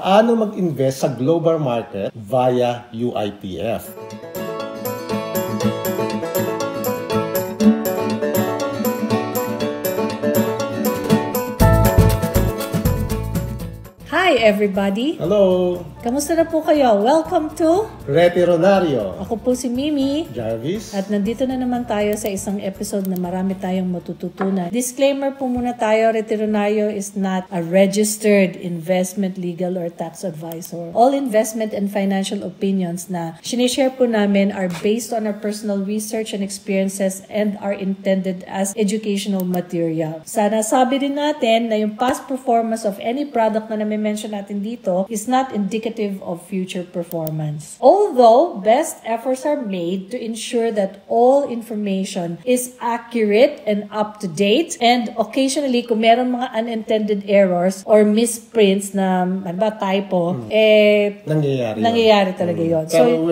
Paano mag-invest sa global market via UITF? Hi everybody! Hello! Kamusta na po kayo? Welcome to Retironario. Ako po si Mimi. Jarvis. At nandito na naman tayo sa isang episode na marami tayong matututunan. Disclaimer po muna tayo, Retironario is not a registered investment, legal, or tax advisor. All investment and financial opinions na sinishare po namin are based on our personal research and experiences and are intended as educational material. Sana sabi din natin na yung past performance of any product na nami-mention natin dito is not indicative of future performance. Although, best efforts are made to ensure that all information is accurate and up-to-date, and occasionally, kung meron mga unintended errors or misprints na, typo, nangyayari talaga yun. Pero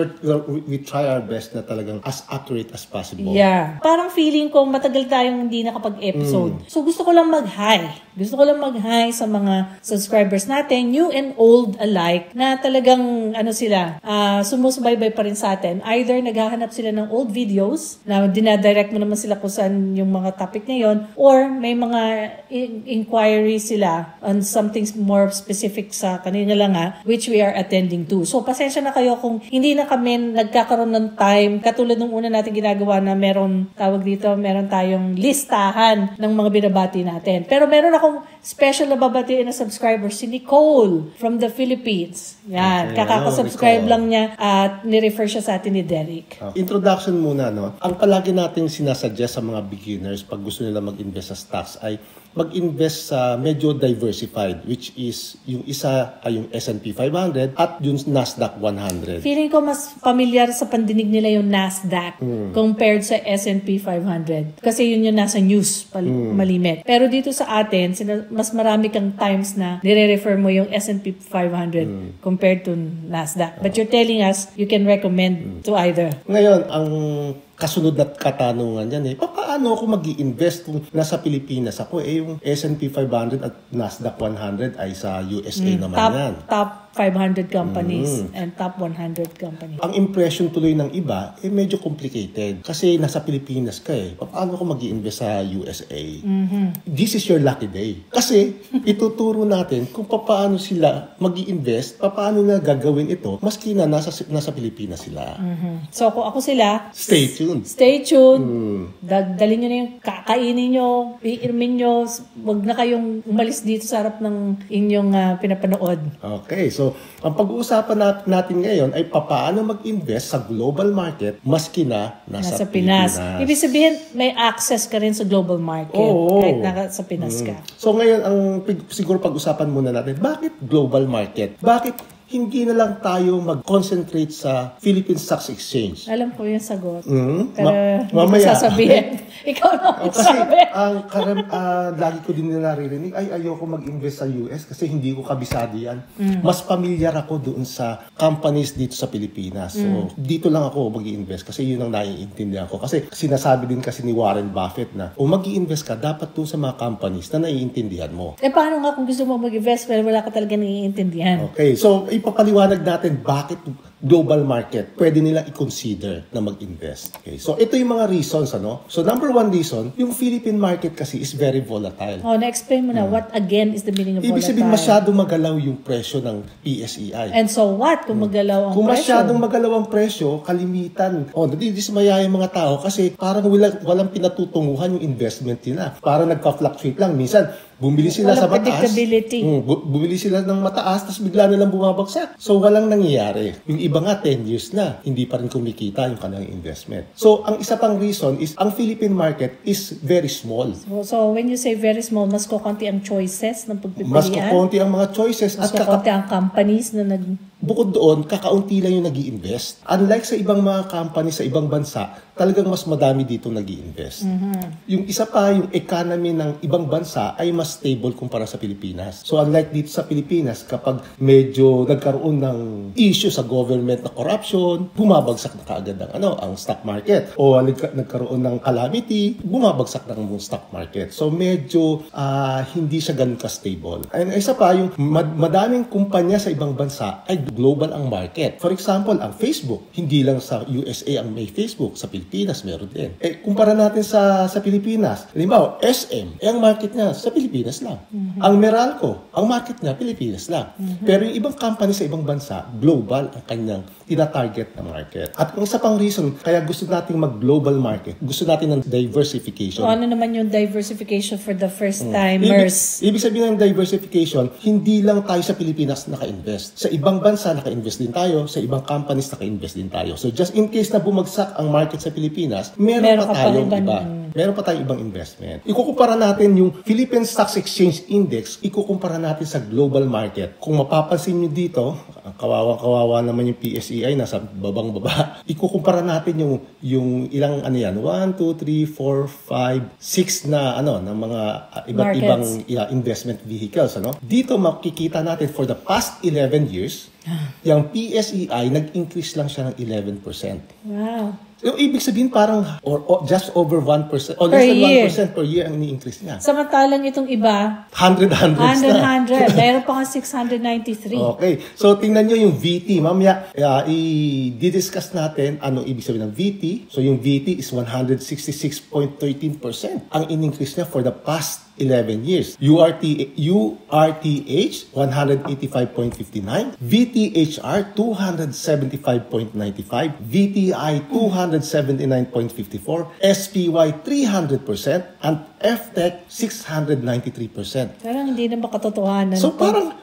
we try our best na talagang as accurate as possible. Yeah. Parang feeling ko matagal tayong hindi nakapag-episode. So gusto ko lang mag-hi. Gusto ko lang mag-hi sa mga subscribers natin, new and old alike, na talagang sumusubaybay pa rin sa atin. Either naghahanap sila ng old videos na dinadirect mo naman sila kung saan yung mga topic na yun, or may mga inquiries sila on something more specific sa kanina lang which we are attending to. So pasensya na kayo kung hindi na kami nagkakaroon ng time, katulad nung una natin ginagawa na meron tayong listahan ng mga binabati natin. Pero meron akong special na babatiin na subscriber, si Nicole from the Philippines. Yan, okay. kakaka-subscribe lang niya at nirefer siya sa atin ni Derek. Introduction muna, no? Ang palagi nating sinasuggest sa mga beginners pag gusto nila mag-invest sa stocks ay mag-invest sa medyo diversified, which is yung isa ay yung S&P 500 at yung Nasdaq 100. Feeling ko mas familiar sa pandinig nila yung Nasdaq compared sa S&P 500. Kasi yun yung nasa news, malimit. Pero dito sa atin, mas marami kang times na nire-refer mo yung S&P 500 compared to Nasdaq. But you're telling us you can recommend to either. Ngayon, ang kasunod na katanungan yan paano ako mag-i-invest kung nasa Pilipinas ako? Yung S&P 500 at Nasdaq 100 ay sa USA naman yan. Top 500 companies and top 100 companies. Ang impression tuloy ng iba, medyo complicated. Kasi nasa Pilipinas ka paano ako mag-i-invest sa USA? This is your lucky day. Kasi ituturo natin kung paano sila mag-i-invest, paano na gagawin ito, maski na nasa Pilipinas sila. So kung ako sila, stay tuned. Stay tuned. Dalhin nyo na yung kakainin nyo, iirmin nyo, wag na kayong umalis dito sa harap ng inyong pinapanood. Okay, so ang pag-uusapan natin ngayon ay paano mag-invest sa global market maski na nasa Pinas. Ibig sabihin, may access ka rin sa global market kahit nasa Pinas ka. So ngayon, siguro pag-usapan muna natin, bakit global market? Bakit hindi na lang tayo mag-concentrate sa Philippine Stock Exchange? Alam ko yung sagot. Pero mamaya sasabihin. Ikaw na magsabi. Lagi ko din naririnig, ayoko mag-invest sa US kasi hindi ko kabisado yan. Mas familiar ako doon sa companies dito sa Pilipinas. So, dito lang ako mag-i-invest kasi yun ang naiintindihan ko. Kasi sinasabi din kasi ni Warren Buffett na kung mag-i-invest ka, dapat doon sa mga companies na naiintindihan mo. Paano nga kung gusto mo mag-invest pero wala ka talaga naiintindihan? Okay, so ipapaliwanag natin bakit global market pwede nila i-consider na mag-invest. Okay, so ito yung mga reasons, So number one reason, yung Philippine market kasi is very volatile. Na-explain mo na what again is the meaning of volatile. Ibig sabihin masyado magalaw yung presyo ng PSEI. And so what kung magalaw ang presyo? Kung masyadong magalaw ang presyo, kalimitan. Nadidismaya yung mga tao kasi parang walang pinatutunguhan yung investment nila. Parang nagpa-fluctuate lang. Minsan, bumili sila sa mataas. Bumili sila ng mataas, tapos bigla na lang bumabagsak. So, walang nangyayari. Yung iba nga, 10 years na, hindi pa rin kumikita yung kanilang investment. So, ang isa pang reason is, ang Philippine market is very small. So, when you say very small, mas kukunti ang choices ng pagpipilian? Mas kukunti ang mga choices. Mas kukunti ang companies na Bukod doon, kakaunti lang yung nag-i-invest. Unlike sa ibang mga company sa ibang bansa talagang mas madami dito nag-i-invest. Yung isa pa, yung economy ng ibang bansa ay mas stable kumpara sa Pilipinas. So unlike dito sa Pilipinas, kapag medyo nagkaroon ng issue sa government na corruption, bumabagsak na kaagad ang stock market. O nagkaroon ng calamity, bumabagsak na ang stock market. So medyo hindi siya ganun ka-stable. And isa pa, yung madaming kumpanya sa ibang bansa ay global ang market. For example, ang Facebook, hindi lang sa USA ang may Facebook, sa Pilipinas meron din. Kumpara natin sa Pilipinas, halimbawa, SM, ang market niya sa Pilipinas lang. Ang Meralco, ang market niya Pilipinas lang. Pero yung ibang company sa ibang bansa, global ang kanyang tina-target na market. At kung isa pang reason, kaya gusto nating mag-global market, gusto natin ng diversification. Ano naman yung diversification for the first-timers? Ibig sabihin ng diversification, hindi lang tayo sa Pilipinas naka-invest. Sa ibang bansa, naka-invest din tayo. Sa ibang companies, naka-invest din tayo. So just in case na bumagsak ang market sa Pilipinas, meron pa tayong iba. Meron pa tayong ibang investment. Ikukumpara natin yung Philippine Stock Exchange Index, ikukumpara natin sa global market. Kung mapapansin nyo dito, kawawa naman yung PSEI, nasa babang-baba. Ikukumpara natin yung ilang 1, 2, 3, 4, 5, 6 na ng mga iba't ibang investment vehicles. Dito makikita natin for the past 11 years, yung PSEI nag-increase lang siya ng 11%. Wow. Yung ibig sabihin parang or just over 1% or less than 1% per year ang ni-increase niya. Samantalang itong iba, 100 na. Meron pa nga 693. Okay. So tingnan nyo yung VT. Mamaya i-discuss natin ano ibig sabihin ng VT. So yung VT is 166.13%. Ang in-increase niya for the past 11 years. URTH 185.59, VTHR 275.95, VTI 279.54, SPY 300%, and FTech 693%. Parang hindi na makatotohanan. So parang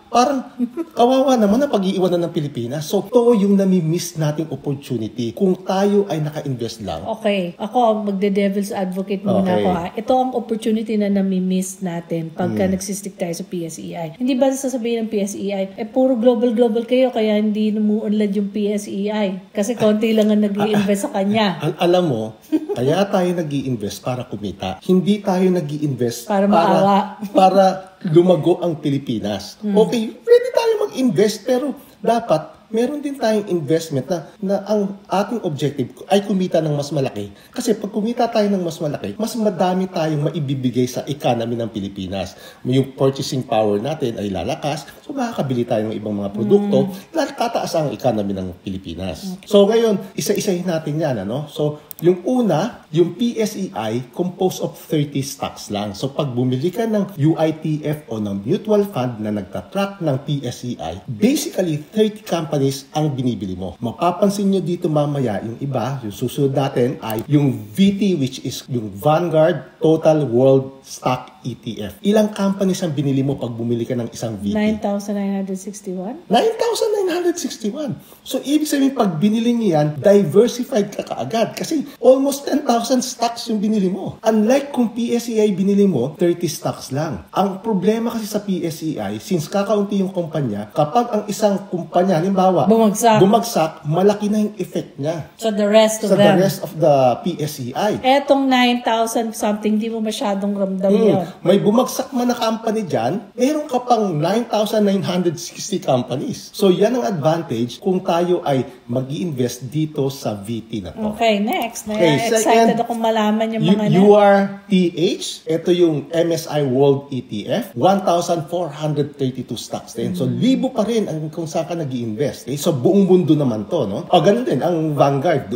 kawawa naman na pag-iiwanan ng Pilipinas. So ito yung nami-miss nating opportunity kung tayo ay naka-invest lang. Okay. Ako, magde-devil's advocate muna ako ha. Ito ang opportunity na nami-miss natin pagka nagsistick tayo sa PSEI. Hindi ba sasabihin ng PSEI, puro global kayo kaya hindi numuunlad yung PSEI. Kasi konti lang ang nag-i-invest sa kanya. Alam mo, kaya tayo nag-i-invest para kumita. Hindi tayo nag-i-invest para lumago ang Pilipinas. Okay, pwede tayo mag-invest pero dapat meron din tayong investment na ang ating objective ay kumita ng mas malaki. Kasi pag kumita tayo ng mas malaki, mas madami tayong maibibigay sa economy ng Pilipinas. Yung purchasing power natin ay lalakas, so makakabili tayo ng ibang mga produkto, tataas ang economy ng Pilipinas. So ngayon, isa-isahin natin yan. So yung una, yung PSEI composed of 30 stocks lang. So pag bumili ka ng UITF o ng mutual fund na nagtatrack ng PSEI, basically 30 companies ang binibili mo. Mapapansin nyo dito mamaya, yung iba, yung susunod natin ay yung VT, which is yung Vanguard Total World Stock ETF. Ilang companies ang binili mo pag bumili ka ng isang VT? 9,961? 9,961. So, ibig sabihin, pag binili niyo yan, diversified ka kaagad. Kasi almost 10,000 stocks yung binili mo. Unlike kung PSEI binili mo, 30 stocks lang. Ang problema kasi sa PSEI, since kakaunti yung kumpanya, kapag ang isang kumpanya, halimbawa, bumagsak, malaki na yung effect niya. So, the rest of the rest of the PSEI. Etong 9,000 something, di mo masyadong ramdam yun. May bumagsak man na company dyan, meron ka pang 9,960 companies. So, yan ang advantage kung tayo ay mag-i-invest dito sa VT na to. Okay, next. Excited akong malaman yung mga URTH, ito yung MSI World ETF, 1,432 stocks din. So, libo pa rin ang kung saan ka nag-i-invest. Okay? So, buong mundo naman to, no? O, ganun din. Ang Vanguard,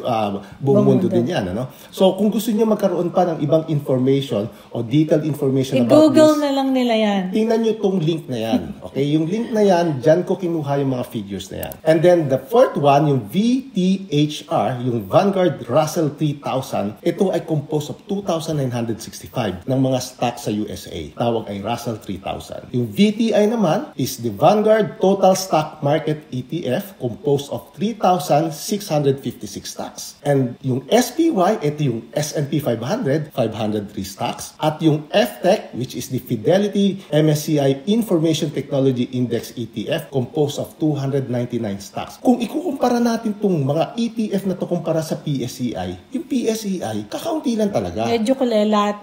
buong mundo din yan, ano? So, kung gusto niyo magkaroon pa ng ibang information o detailed information about Google na lang nila yan. Tingnan nyo tong link na yan. Okay? Yung link na yan, dyan ko kinuha yung mga figures na yan. And then, the fourth one, yung VTHR, yung Vanguard Russell 3000, ito ay composed of 2,965 ng mga stocks sa USA. Tawag ay Russell 3000. Yung VTI naman is the Vanguard Total Stock Market ETF composed of 3,656 stocks. And yung SPY, ito yung S&P 500, 503 stocks. At yung FTech, which is the Fidelity MSCI Information Technology Index ETF, composed of 299 stocks. Kung ikukumpara natin itong mga ETF na to kumpara sa PSEI, yung PSEI, kakaunti lang talaga. Medyo kulelat.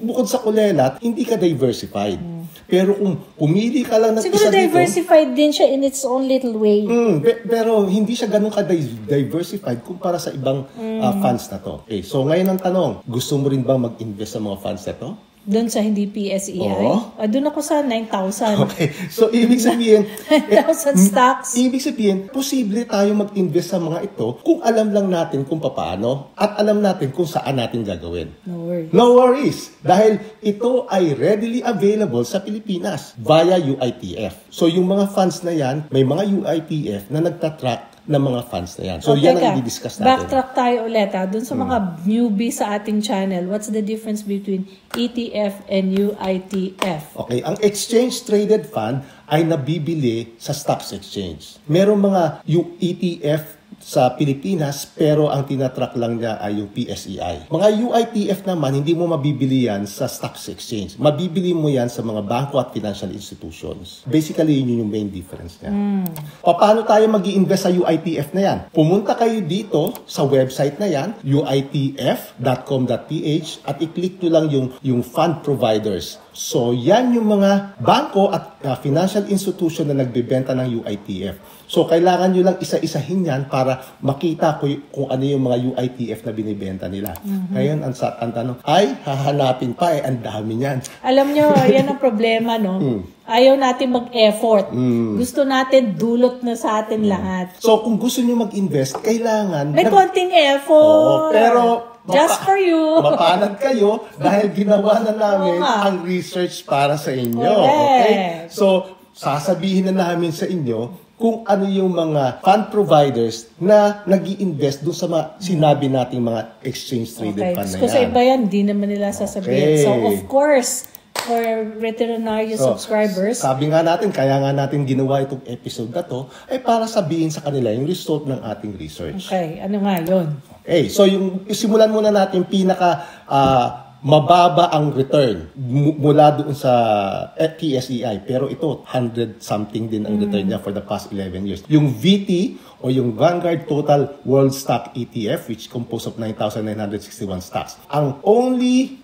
Bukod sa kulelat, hindi ka diversified. Pero kung pumili ka lang ng siguro isa diversified din siya in its own little way. Pero hindi siya ganun ka-diversified kumpara sa ibang funds na to. Okay, so ngayon ang tanong, gusto mo rin ba mag-invest sa mga funds na to? Doon sa hindi PSEI? Oo. Doon ako sa 9,000. Okay. So, ibig sabihin, 9,000 stocks. Ibig sabihin, posible tayo mag-invest sa mga ito kung alam lang natin kung paano at alam natin kung saan natin gagawin. No worries. No worries. Dahil ito ay readily available sa Pilipinas via UITF. So, yung mga funds na yan, may mga UITF na nagtatrack ng mga funds na yan. So, yan ang i-discuss natin. Backtrack tayo ulit doon sa mga newbie sa ating channel. What's the difference between ETF and UITF? Okay, ang exchange-traded fund ay nabibili sa stocks exchange. Merong mga ETF sa Pilipinas pero ang tinatrack lang niya ay yung PSEI. Mga UITF naman, hindi mo mabibili yan sa stocks exchange. Mabibili mo yan sa mga bangko at financial institutions. Basically, yun yung main difference niya. Paano tayo mag-i-invest sa UITF na yan? Pumunta kayo dito sa website na yan, uitf.com.ph at i-click nyo lang yung fund providers. So, yan yung mga bangko at financial institution na nagbebenta ng UITF. So, kailangan nyo lang isa-isahin yan para makita kung ano yung mga UITF na binibenta nila. Ngayon, ang tanong, hahanapin pa ang dami niyan. Alam nyo, yan ang problema, no? Ayaw natin mag-effort. Gusto natin dulot na sa atin lahat. So, kung gusto nyo mag-invest, kailangan... May konting effort. Pero... just for you. Mapanad kayo dahil ginawa na namin ang research para sa inyo. Correct. Okay? So, sasabihin na namin sa inyo kung ano yung mga fund providers na nag-i-invest doon sa mga sinabi nating mga exchange-traded fund na yan. Kasi iba yan, di naman nila sasabihin. So, of course, for Veterinario subscribers. Sabi nga natin, kaya nga natin ginawa itong episode na to, ay para sabihin sa kanila yung result ng ating research. Okay, ano nga yun? Okay, so simulan muna natin pinaka mababa ang return mula doon sa PSEI. Pero ito, 100 something din ang return niya for the past 11 years. Yung VT o yung Vanguard Total World Stock ETF, which composed of 9,961 stocks. Ang only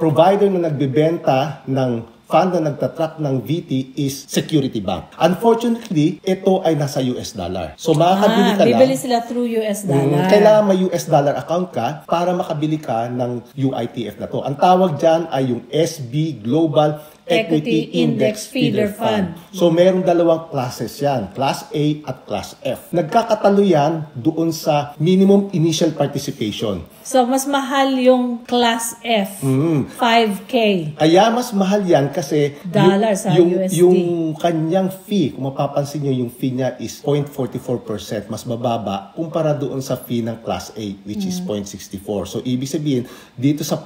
provider na nagbebenta ng fund na nagtatrack ng VT is Security Bank. Unfortunately, ito ay nasa US dollar. So makakabili ka lang. Bibili sila through US dollar. Kailangan may US dollar account ka para makabili ka ng UITF na to. Ang tawag dyan ay yung SB Global Equity Index Feeder Fund. So, merong dalawang classes yan. Class A at Class F. Nagkakatalo yan doon sa minimum initial participation. So, mas mahal yung Class F. 5K. Kaya mas mahal yan kasi dollar sa USD. Yung kanyang fee, kung mapapansin nyo, yung fee niya is 0.44%. Mas mababa kumpara doon sa fee ng Class A, which is 0.64. So, ibig sabihin, dito sa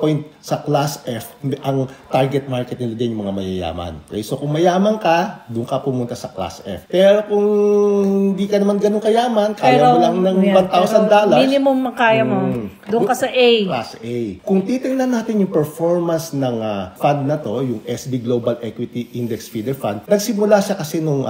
Class F, ang target market nila din yung mga mayayaman. Okay? So, kung mayaman ka, doon ka pumunta sa Class F. Pero kung hindi ka naman ganun kayaman, kaya mo lang ng $1,000. Minimum kaya mo. Doon ka sa A. Class A. Kung titingnan natin yung performance ng fund na to, yung SB Global Equity Index Feeder Fund, nagsimula siya kasi nung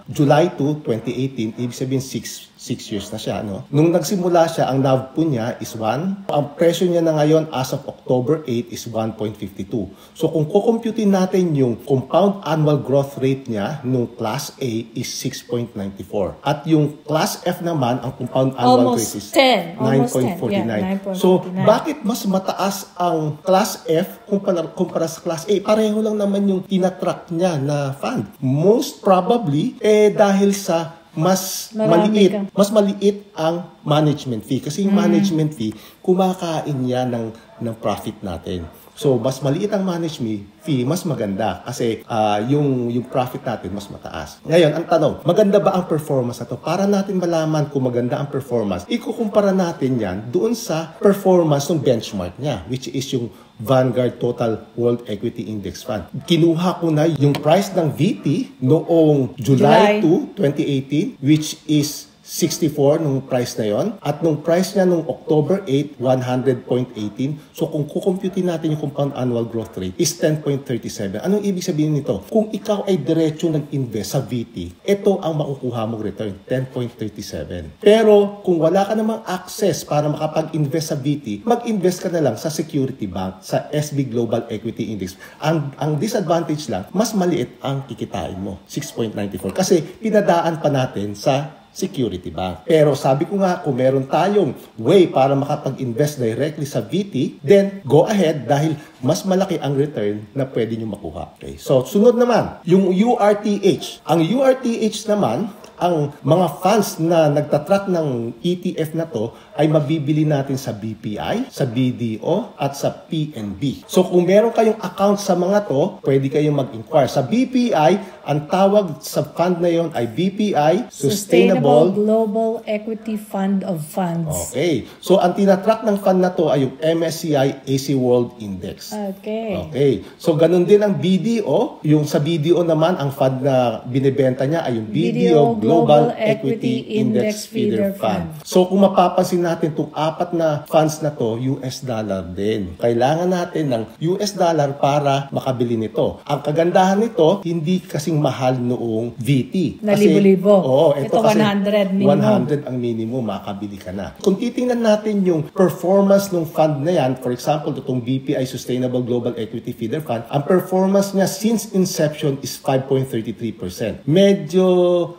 July 2, 2018, ibig sabihin 6 years na siya. No? Nung nagsimula siya, ang NAV po niya is 1. Ang presyo niya na ngayon as of October 8 is 1.52. So kung kukumputin natin yung compound annual growth rate niya nung Class A is 6.94. At yung Class F naman, ang compound annual rate is 9.49. Yeah, so bakit mas mataas ang Class F kumpara sa Class A? Pareho lang naman yung tinatrack niya na fund. Most probably, dahil sa mas maliit ang management fee. Kasi yung management fee, kumakain yan ng profit natin. So, mas maliit ang management fee, mas maganda. Kasi yung profit natin mas mataas. Ngayon, ang tanong, maganda ba ang performance na to? Para natin malaman kung maganda ang performance, ikukumpara natin yan doon sa performance ng benchmark niya, which is yung Vanguard Total World Equity Index Fund. Kinuha ko na yung price ng VT noong July 2, 2018, which is 64 nung price na yon, at nung price niya nung October 8, 100.18. So kung kukumputin natin yung compound annual growth rate is 10.37. Anong ibig sabihin nito? Kung ikaw ay diretso nag-invest sa VT, ito ang makukuha mong return, 10.37. Pero kung wala ka namang access para makapag-invest sa VT, mag-invest ka na lang sa Security Bank, sa SB Global Equity Index. Ang disadvantage lang, mas maliit ang kikitain mo, 6.94. Kasi pinadaan pa natin sa Security Bank. Pero sabi ko nga, kung meron tayong way para makapag-invest directly sa VT, then go ahead dahil mas malaki ang return na pwede nyo makuha. Okay. So, sunod naman, yung URTH. Ang URTH naman, ang mga funds na nagtatrack ng ETF na to ay mabibili natin sa BPI, sa BDO, at sa PNB. So kung meron kayong account sa mga to, pwede kayong mag-inquire. Sa BPI, ang tawag sa fund na yon ay BPI Sustainable Global Equity Fund of Funds. Okay. So ang tinatrack ng fund na to ay yung MSCI AC World Index. Okay. So ganun din ang BDO. Yung sa BDO naman, ang fund na binibenta niya ay yung BDO Global Equity Index Feeder Fund. So kung mapapansin natin itong apat na funds na to, US dollar din. Kailangan natin ng US dollar para makabili nito. Ang kagandahan nito, hindi kasing mahal noong VT. Na libo-libo. Oo, ito 100 minimum. 100 ang minimum, makabili ka na. Kung titingnan natin yung performance ng fund na yan, for example, itong BPI Sustainable Global Equity Feeder Fund, ang performance niya since inception is 5.33%. Medyo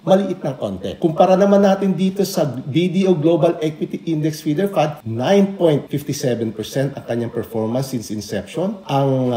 maliit ng konti. Kumpara naman natin dito sa BDO Global Equity Index Feeder Fund, 9.57% ang kanyang performance since inception. Ang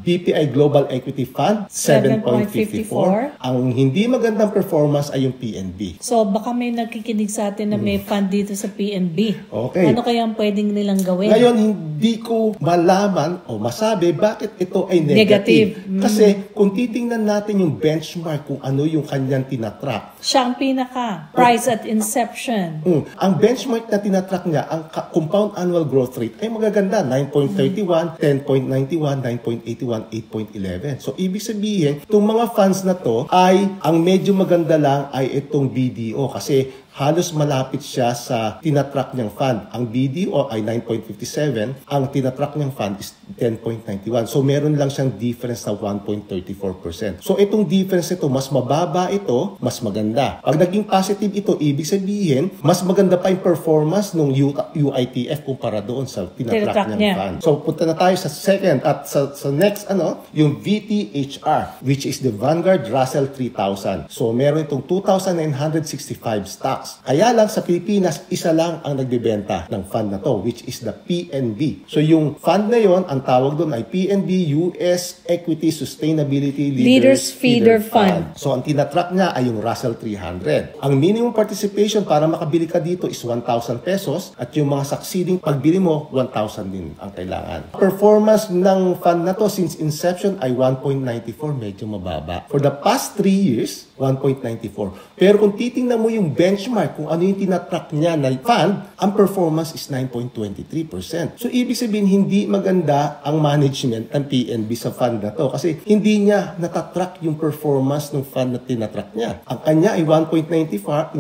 BPI Global Equity Fund, 7.54. Ang hindi magandang performance ay yung PNB. So baka may nakikinig sa atin na may fund dito sa PNB. Okay. Ano kaya ang pwedeng nilang gawin? Ngayon, hindi ko malaman o masabi bakit ito ay negative. Kasi kung titingnan natin yung benchmark kung ano yung kanyang tinatrack, siya ang pinaka price at inception. Ang benchmark na tinatrack niya, ang compound annual growth rate ay magaganda, 9.31, 10.91, 9.81, 8.11. So ibig sabihin, itong mga funds na to ay ang medyo maganda lang ay itong BDO kasi halos malapit siya sa tinatrack niyang fund. Ang BDO ay 9.57, ang tinatrack niyang fund is 10.91. So meron lang siyang difference na 1.34%. So itong difference ito, mas mababa ito, mas maganda. Pag naging positive ito, ibig sabihin, mas maganda pa yung performance ng UITF kumpara doon sa tinatrack niyang fund. So punta na tayo sa second at sa next yung VTHR, which is the Vanguard Russell 3000. So meron itong 2,965 stocks. Kaya lang sa Pilipinas, isa lang ang nagbebenta ng fund na to, which is the PNB. So yung fund na yon, ang tawag doon ay PNB US Equity Sustainability Leaders Feeder Fund. So ang tinatrack niya ay yung Russell 300. Ang minimum participation para makabili ka dito is 1,000 pesos at yung mga succeeding pagbili mo, 1,000 din ang kailangan. Performance ng fund na to since inception ay 1.94, medyo mababa. For the past 3 years, 1.94. Pero kung titingnan mo yung benchmark, kung ano yung tinatrack niya na fund, ang performance is 9.23%. So, ibig sabihin, hindi maganda ang management ng PNB sa fund na to kasi hindi niya natatrack yung performance ng fund na tinatrack niya. Ang kanya ay 1.94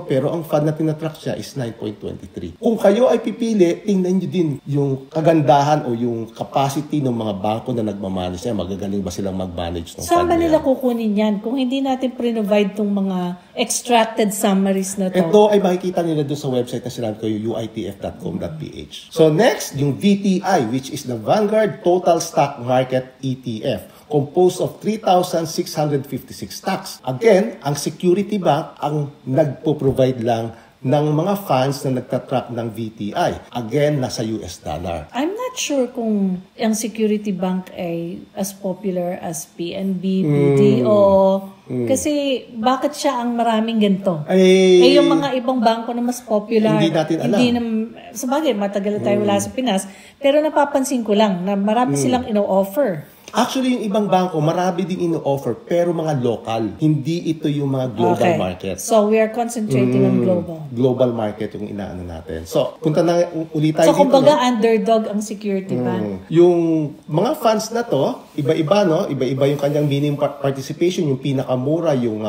pero ang fund na tinatrack siya is 9.23. Kung kayo ay pipili, tingnan nyo din yung kagandahan o yung capacity ng mga bangko na nagmamanage niya. Magagaling ba silang mag-manage ng fund niya? Saan ba nila kukunin yan kung hindi natin provide tong mga extracted summaries na to? Ito ay makikita nila doon sa website na sinabi ko, yung uitf.com.ph. So next, yung VTI, which is the Vanguard Total Stock Market ETF, composed of 3,656 stocks. Again, ang Security Bank ang nagpo-provide lang ng mga funds na nagtatrack ng VTI. Again, nasa US dollar. I'm not sure kung ang Security Bank ay as popular as PNB, BDO. Kasi bakit siya ang maraming ganito? Eh yung mga ibang bangko na mas popular. Hindi natin alam. Sabagay, matagal na tayo wala sa Pinas. Pero napapansin ko lang na marami silang ino-offer. Actually, yung ibang bangko, marami din ino-offer, pero mga local. Hindi ito yung mga global market. So, we are concentrating on global. Global market yung inaano natin. So, punta na ulit tayo dito. So, kumbaga, underdog ang security ba? Yung mga funds na to, iba-iba, no? Iba-iba yung kanyang minimum participation. Yung pinakamura, yung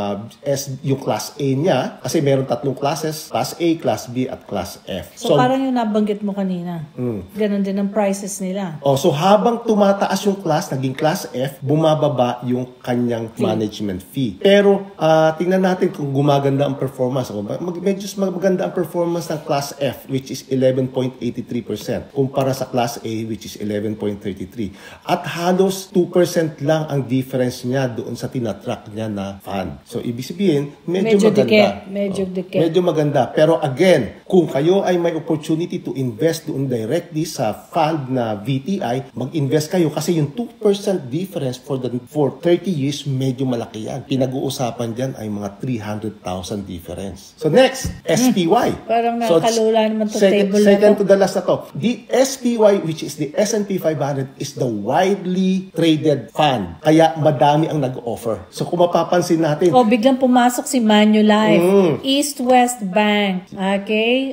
Class A niya. Kasi meron 3 classes, Class A, Class B, at Class F. So parang yung nabanggit mo kanina. Ganon din ang prices nila. So habang tumataas yung class, naging Class F, bumababa yung kanyang management fee. Pero tingnan natin kung gumaganda ang performance. Medyo maganda ang performance ng Class F, which is 11.83%, kumpara sa Class A, which is 11.33%. At halos 2% lang ang difference niya doon sa tinatrack niya na fund. So ibig sabihin, medyo maganda. Medyo maganda. Pero again, kung kayo ay may opportunity to invest doon directly sa fund na VTI, mag-invest kayo kasi yung 2% difference for 30 years, medyo malaki yan. Pinag-uusapan dyan ay mga 300,000 difference. So next, SPY. Parang nakalula naman to table na to. Second to the last na to. The SPY, which is the S&P 500, is the widely traded fund. Kaya madami ang nag-offer. So kung mapapansin natin, biglang pumasok si Manulife, East West Bank, okay,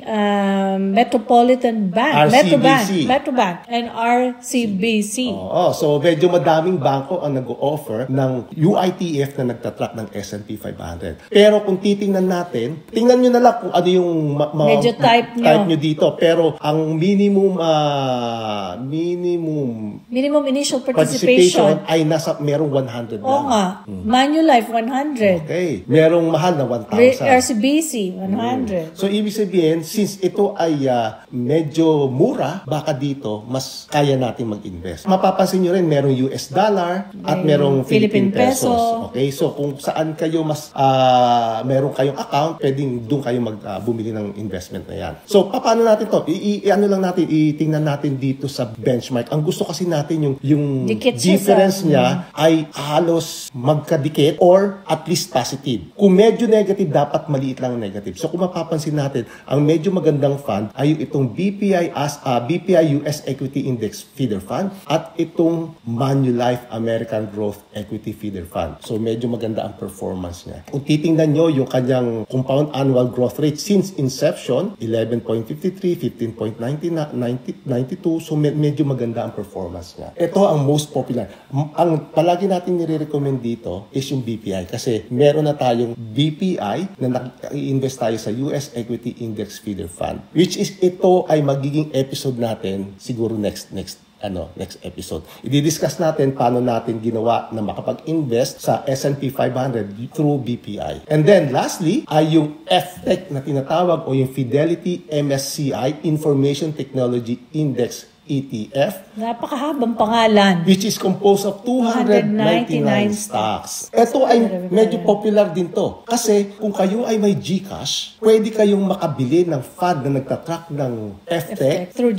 Metropolitan Bank, Metrobank, and RCBC. So medyo madaming bangko ang nag-o-offer ng UITF na nagtatrack ng S&P 500. Pero kung titingnan natin, tingnan nyo na lang kung ano yung medyo type nyo dito. Pero ang minimum initial participation ay merong 100 lang. Oo nga. Manulife, 100. Okay. Merong mahal na 1,000. RCBC, 100. So, ibig sabihin, since ito ay medyo mura, baka dito, mas kaya natin mag-invest. Mapapansin nyo rin, merong US dollar at merong Philippine pesos. Okay? So, kung saan kayo meron kayong account, pwedeng doon kayo bumili ng investment na yan. So, paano natin to? Itingnan natin dito sa benchmark. Ang gusto kasi natin yung difference niya ay halos magkadikit or at least positive. Kung medyo negative, dapat maliit lang ang negative. So kung mapapansin natin, ang medyo magandang fund ay itong BPI US Equity Index Feeder Fund at itong Manulife American Growth Equity Feeder Fund. So medyo maganda ang performance niya. Kung titingnan nyo yung kanyang compound annual growth rate since inception, 11.53, 15.92, so medyo maganda ang performance niya. Ito ang most popular. Ang palagi natin nire-recommend dito is yung BPI kasi meron na tayong BPI na nag-invest tayo sa US Equity Index Feeder Fund, which is ito ay magiging episode natin siguro next episode. I-discuss natin paano natin ginawa na makapag-invest sa S&P 500 through BPI. And then lastly ay yung FTech na tinatawag o yung Fidelity MSCI Information Technology Index ETF. Napakahabang pangalan. Which is composed of 299 stocks. Ito ay medyo popular din to. Kasi kung kayo ay may GCash, pwede kayong makabili ng fund na nagtatrack ng FTech through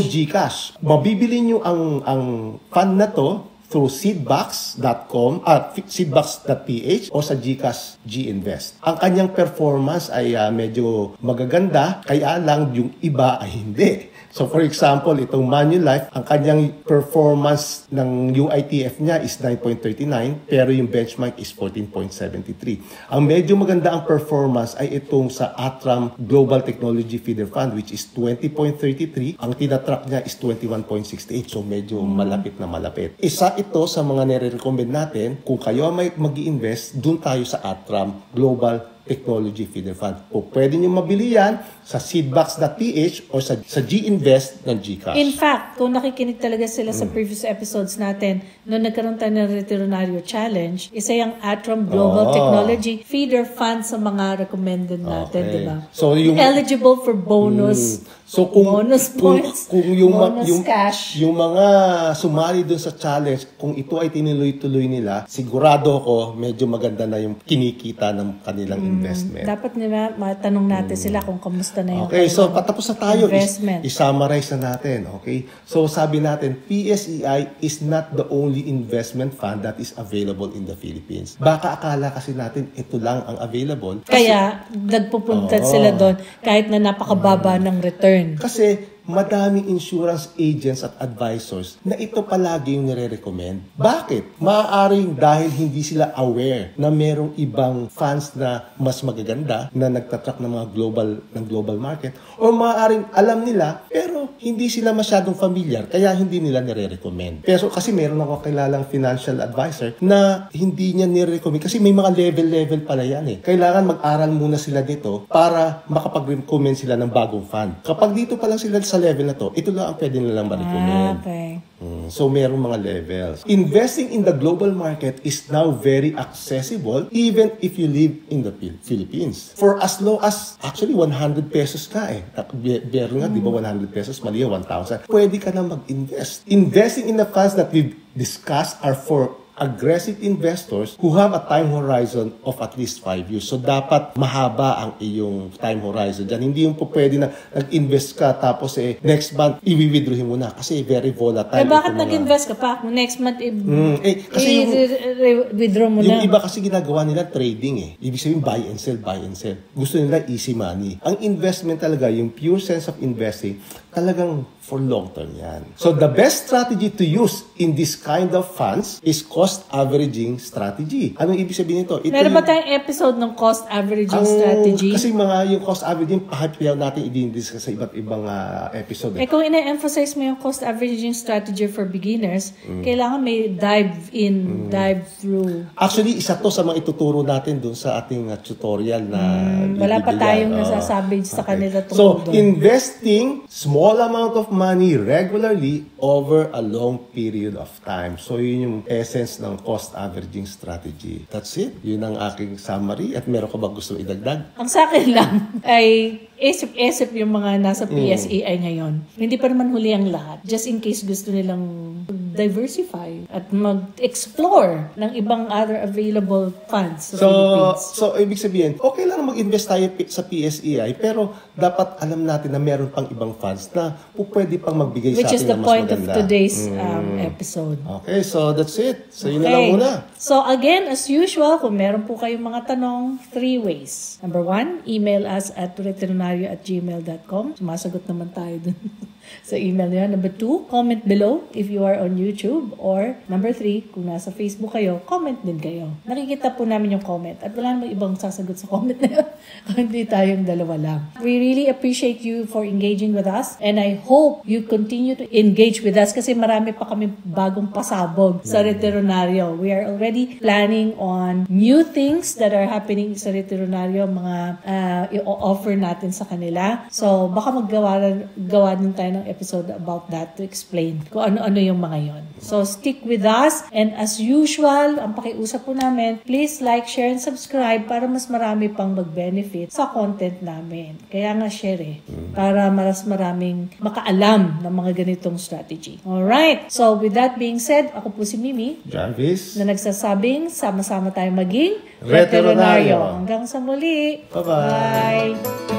GCash. Mabibili nyo ang fund na to through seedbox.com at seedbox.ph o sa GCash G-Invest. Ang kanyang performance ay medyo magaganda, kaya lang yung iba ay hindi. So for example, itong Manulife, ang kanyang performance ng UITF niya is 9.39 pero yung benchmark is 14.73. Ang medyo maganda ang performance ay itong sa Atram Global Technology Feeder Fund which is 20.33. Ang tinatrack niya is 21.68. So medyo malapit na malapit. Isa ito sa mga nire-recommend natin. Kung kayo may mag-i-invest, dun tayo sa Atram Global Technology Feeder Fund. O pwede nyo mabili yan sa seedbox.ph o sa G-Invest ng GCash. In fact, kung nakikinig talaga sila sa previous episodes natin, nung nagkaroon tayo ng Retironario Challenge, isa yung Atram Global Technology Feeder Fund sa mga recommended natin, di ba? So, yung eligible for bonus. So bonus points, yung cash. Yung mga sumali doon sa challenge, kung ito ay tinuloy-tuloy nila, sigurado ko medyo maganda na yung kinikita ng kanilang investment. Dapat nila matanong natin sila kung kamusta na yung so patapos na tayo. Investment. I-summarize na natin. Okay? So sabi natin, PSEI is not the only investment fund that is available in the Philippines. Baka akala kasi natin ito lang ang available. Kaya nagpupunta sila doon kahit na napakababa ng return. Kasi madaming insurance agents at advisors na ito palagi yung nire-recommend. Bakit? Maaaring dahil hindi sila aware na merong ibang funds na mas magaganda na nagtatrack ng mga global market, o maaaring alam nila pero hindi sila masyadong familiar kaya hindi nila nire-recommend. Pero kasi meron ako kilalang financial advisor na hindi niya nire-recommend kasi may mga level pala yan eh. Kailangan mag-aral muna sila dito para makapag-recommend sila ng bagong fund. Kapag dito pa lang sila sa level na to, ito lang ang pwede nilang ma-recommend. Okay. So, meron mga levels. Investing in the global market is now very accessible even if you live in the Philippines. For as low as, actually, 100 pesos ka eh. Meron nga, di ba, 100 pesos, mali 1,000. Pwede ka na mag-invest. Investing in the funds that we've discussed are for aggressive investors who have a time horizon of at least 5 years. So, dapat mahaba ang iyong time horizon dyan. Hindi yung po pwede na nag-invest ka tapos next month, i-withdraw mo na kasi very volatile. Bakit nag-invest ka pa? Next month, kasi withdraw mo na. Yung iba kasi ginagawa nila trading eh. Ibig sabihin, buy and sell. Gusto nila easy money. Ang investment talaga, yung pure sense of investing, talagang for long term yan. So, the best strategy to use in this kind of funds is cost averaging strategy. Anong ibig sabihin nito? Meron ba tayong episode ng cost averaging strategy? Kasi yung cost averaging, pahapiyaw natin i-discuss sa iba't ibang episode. Kung ina-emphasize mo yung cost averaging strategy for beginners, kailangan may dive in, dive through. Actually, isa to sa mga ituturo natin dun sa ating tutorial na wala pa tayong nasasabi sa kanila tungkol So, doon. Investing small amount of money regularly over a long period of time. So, yun yung essence ng cost averaging strategy. That's it. Yun ang aking summary. At meron ka ba gusto idagdag? Ang sa akin lang ay isip-isip yung mga nasa PSEI ngayon. Hindi pa naman huli ang lahat. Just in case gusto nilang diversify at mag-explore ng ibang other available funds sa Philippines. So, ibig sabihin, okay lang mag-invest tayo sa PSEI, pero dapat alam natin na meron pang ibang funds na pwede pang magbigay Which sa is atin the na mas point maganda. of today's episode. Okay, so that's it. So, yun na lang muna. So, again, as usual, kung meron po kayong mga tanong, 3 ways. Number 1, email us at veterinario@gmail.com. Sumasagot naman tayo dun sa email niya. Number 2, comment below if you are on YouTube. Or number 3, kung nasa Facebook kayo, comment din kayo. Nakikita po namin yung comment. At wala namang ibang sasagot sa comment na yun. Hindi tayong dalawa lang. We really appreciate you for engaging with us. And I hope you continue to engage with us kasi marami pa kami bagong pasabog sa Veterinario. We are already planning on new things that are happening sa Veterinario, mga i-offer natin sa kanila. So, baka gawa din tayo ng episode about that to explain kung ano-ano yung mga yon. So, stick with us. And as usual, ang pakiusap po namin, please like, share, and subscribe para mas marami pang mag-benefit sa content namin. Kaya nga share para mas maraming makaalam ng mga ganitong strategy. Alright. So, with that being said, ako po si Mimi. Jarvis. Na nagsasabing, sama-sama tayong maging Veterinario. Hanggang sa muli. Bye-bye. Bye.